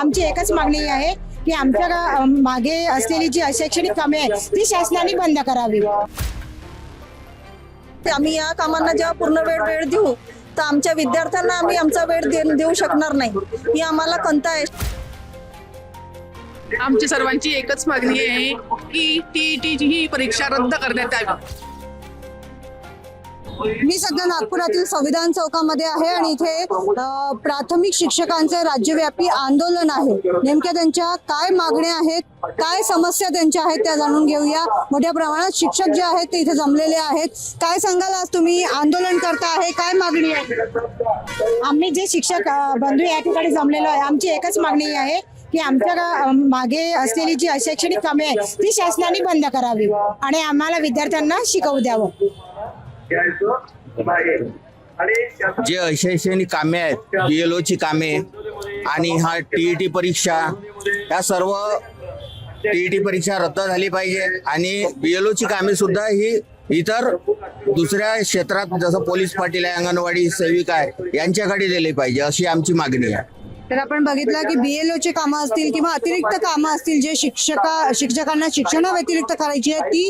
आमची एकच मागणी आहे की आमच्या मागे असलेली जी अशैक्षणिक कामे आहेत ती शासनाने बंद करावी। आम्ही या कामांना जेव्हा पूर्ण वेळ देऊ तर आमच्या विद्यार्थ्यांना आम्ही आमचा वेळ देऊ शकणार नाही, ही आम्हाला खंत आहे। आमची सर्वांची एकच मागणी आहे की टीईटीची ही परीक्षा रद्द करण्यात यावी। मी सध्या नागपुरातील संविधान चौकामध्ये आहे आणि इथे प्राथमिक शिक्षकांचे राज्यव्यापी आंदोलन आहे। नेमक्या त्यांच्या काय मागण्या आहेत, काय समस्या त्यांच्या आहेत त्या जाणून घेऊया। मोठ्या प्रमाणात शिक्षक जे आहेत ते इथे जमलेले आहेत। काय सांगाल, आज तुम्ही आंदोलन करता आहे, काय मागणी आहे? आम्ही जे शिक्षक बंधू या ठिकाणी जमलेलो आहे, आमची एकच मागणी आहे की आमच्या मागे असलेली जी अशैक्षणिक कामे आहेत ती शासनाने बंद करावी आणि आम्हाला विद्यार्थ्यांना शिकवू द्यावं। जे अशैक्षणिक कामे आहेत, BLO ची कामे आणि हा टीईटी परीक्षा, या सर्व टीईटी परीक्षा रद्द झाली पाहिजे आणि BLO ची कामे सुद्धा ही इतर दुसऱ्या क्षेत्रात जसं पोलीस पाटील आहे, अंगणवाडी सेविका आहे यांच्याकडे दिली पाहिजे, अशी आमची मागणी आहे। तर आपण बघितलं की BLO चे कामं असतील किंवा अतिरिक्त कामं असतील जे शिक्षकांना शिक्षणाव्यतिरिक्त करायची आहे ती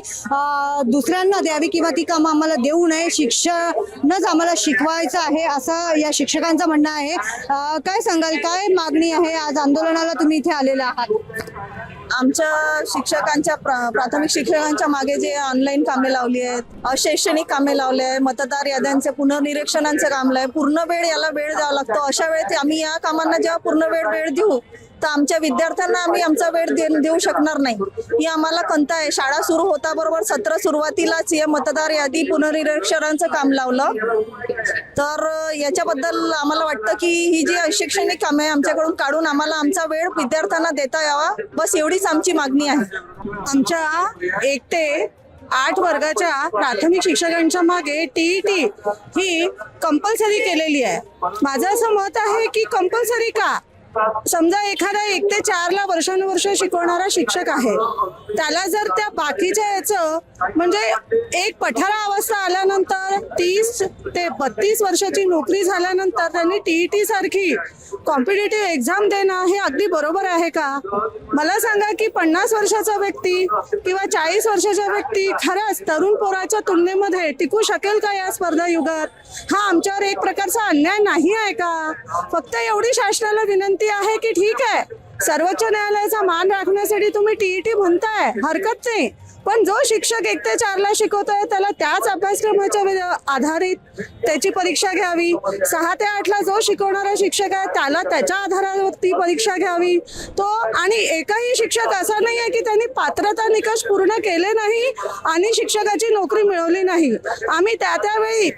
दुसऱ्यांना द्यावी किंवा ती कामं आम्हाला देऊ नये, शिक्षणच आम्हाला शिकवायचं आहे असं या शिक्षकांचं म्हणणं आहे। काय सांगाल, काय मागणी आहे? आज आंदोलनाला तुम्ही इथे आलेला आहात। आमच्या शिक्षकांच्या प्राथमिक शिक्षकांच्या मागे जे ऑनलाईन कामे लावली आहेत, अशैक्षणिक कामे लावले आहे, मतदार याद्यांचे पुनर्निरीक्षणांचे काम लावले, पूर्ण वेळ याला वेळ द्यावा लागतो। अशा वेळेत आम्ही या कामांना जेव्हा पूर्ण वेळ देऊ तर आमच्या विद्यार्थ्यांना आम्ही आमचा वेळ देऊ शकणार नाही, ही आम्हाला खंत आहे। शाळा सुरू होता बरोबर सत्र सुरुवातीलाच हे मतदार यादी पुनर्निरीक्षणांचं काम लावलं, तर याच्याबद्दल आम्हाला वाटतं की ही जी अशैक्षणिक कामे आमच्याकडून काढून आम्हाला आमचा वेळ विद्यार्थ्यांना देता यावा, बस एवढीच आमची मागणी आहे। आमच्या 1 ते 8 वर्गाच्या प्राथमिक शिक्षकांच्या मागे टीईटी ही कंपल्सरी केलेली आहे। माझं असं मत आहे की कंपल्सरी का? समजा एखादा 1 ते 4 ला वर्षानुवर्ष शिकवणारा शिक्षक आहे, त्याला जर त्या बाकीच्या याचं म्हणजे एक पठारा अवस्था आल्यानंतर 30 ते 32 वर्षाची नोकरी झाल्यानंतर त्यांनी टीईटी सारखी कॉम्पिटिटिव्ह एक्झाम देणं हे अगदी बरोबर आहे का? मला सांगा की 50 वर्षाचा व्यक्ती किंवा 40 वर्षाचा व्यक्ती खरंच तरुण पोराच्या तुलनेमध्ये टिकू शकेल का या स्पर्धा युगात? हा आमच्यावर एक प्रकारचा अन्याय नाही आहे का? फक्त एवढी शासनाला विनंती आहे की ठीक आहे, सर्वोच्च न्यायालयाचा मान राखण्यासाठी तुम्ही टीईटी म्हणताय, हरकत नाही, पण जो शिक्षक 1 ते 4 ला शिकवतोय त्याला त्याच अभ्यासक्रमाच्या आधारित त्याची परीक्षा घ्यावी। 6 ते 8 ला जो शिकवणारा शिक्षक आहे त्याला त्याच्या आधारावरती परीक्षा घ्यावी। तो आणि एकही शिक्षक असा नाही आहे की त्यांनी पात्रता निकष पूर्ण केले नाही आणि शिक्षकाची नोकरी मिळवली नाही। आम्ही त्यावेळी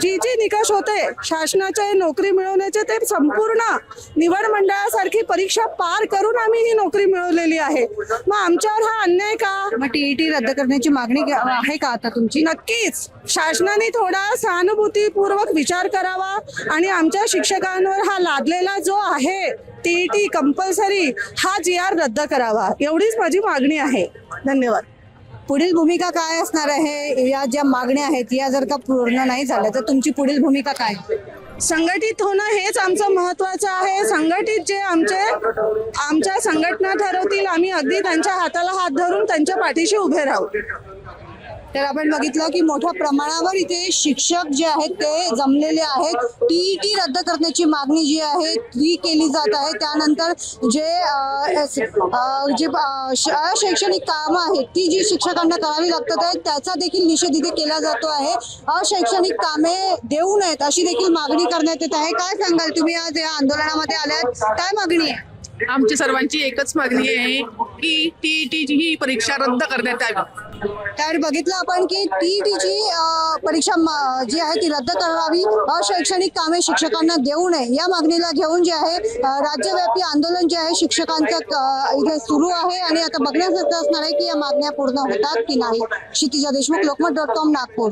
जी निकष होते शासनाच्या नोकरी मिळवण्याचे ते संपूर्ण निवड मंडळासारखी परीक्षा पार करून आम्ही ही नोकरी मिळवलेली आहे। मग आमच्यावर हा अन्याय का? मग टीईटी रद्द करण्याची मागणी आहे का आता तुमची? नक्कीच शासनाने थोडा सहानुभूतीपूर्वक विचार करावा आणि आमच्या शिक्षकांवर हा लादलेला जो आहे टीईटी कंपल्सरी हा GR रद्द करावा, एवढीच माझी मागणी आहे। धन्यवाद। पुढील भूमिका काय असणार आहे? या ज्या मागण्या आहेत या जर का पूर्ण नाही झाल्या तर तुमची पुढील भूमिका काय? संघटित होणं हेच आमचं महत्वाचं आहे। संघटित जे आमच्या संघटना ठरवतील आम्ही अगदी त्यांच्या हाताला हात धरून त्यांच्या पाठीशी उभे राहू। तर आपण बघितलं की मोठ्या प्रमाणावर इथे शिक्षक जे आहेत ते जमलेले आहेत। टीईटी रद्द करण्याची मागणी जी आहे ती केली जात आहे। त्यानंतर जे अशैक्षणिक कामं आहेत ती जी शिक्षकांना करावी लागतात त्याचा देखील निषेध इथे केला जातो आहे। अशैक्षणिक कामे देऊ नयेत अशी देखील मागणी करण्यात येत आहे। काय सांगाल, तुम्ही आज या आंदोलनामध्ये आल्यात, काय मागणी आहे? आमची सर्वांची एकच मागणी आहे की टीईटीची ही परीक्षा रद्द करण्यात यावी। तर बघितलं आपण की टीईटीची परीक्षा जी आहे ती रद्द करावी, अशैक्षणिक कामे शिक्षकांना देऊ नये या मागणीला घेऊन जे आहे राज्यव्यापी आंदोलन जे आहे शिक्षकांचं इथे सुरू आहे आणि आता बघण्यासारखं असणार आहे की या मागण्या पूर्ण होतात की नाही। क्षितिजा देशमुख, लोकमत.com, नागपूर।